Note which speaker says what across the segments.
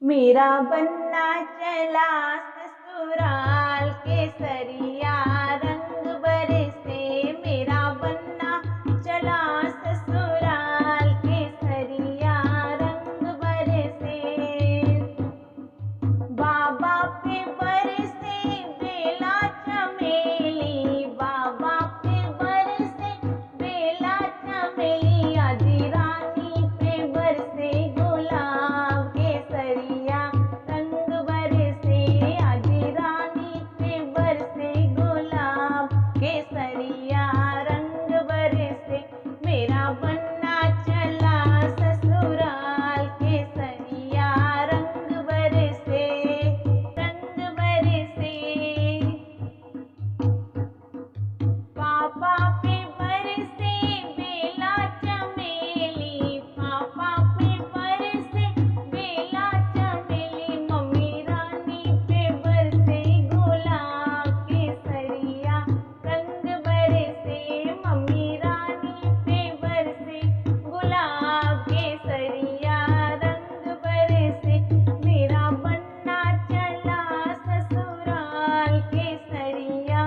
Speaker 1: मेरा बन्ना चला ससुराल केसरिया रंग बरसे। मेरा बन्ना चला ससुराल केसरिया रंग बरसे। बाबा पे बरसे बेला चमेली, बाबा पे बरसे बेला चमेली। आजी रानी पे बरसे गुलाब केसरिया रंग बरसे। आजी रानी पे बरसे गुलाब केसरिया रंग बरसे। मेरा बन्ना चला ससुराल केसरिया रंग बरसे, रंग बरसे। पापा पे बरसे बेला चमेली, पापा पे बरसे बेला चमेली। मम्मी रानी पे बरसे गुलाब केसरिया रंग बरसे। मम्मी रानी पे बरसे गुलाब केसरिया रंग बरसे। मेरा बन्ना चला ससुराल केसरिया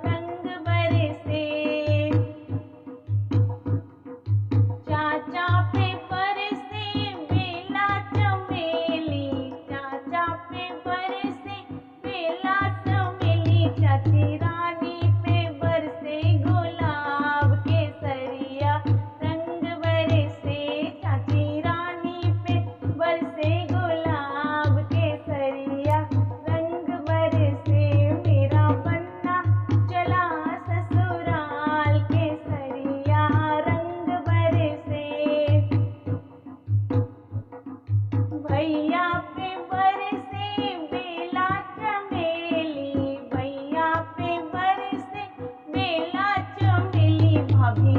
Speaker 1: रंग बरसे। चाचा पे बरसे बेला चमेली, चाचा पे बरसे बेला चमेली। चाची रानी पे बरसे गुलाब केसरिया रंग बरसे। चाची रानी पे बरसे गुलाब केसरिया रंग बरसे। मेरा बन्ना चला ससुराल केसरिया रंग बरसे। भैया पे बरसे बेला चमेली, भैया पे बरसे बेला चमेली। भाभी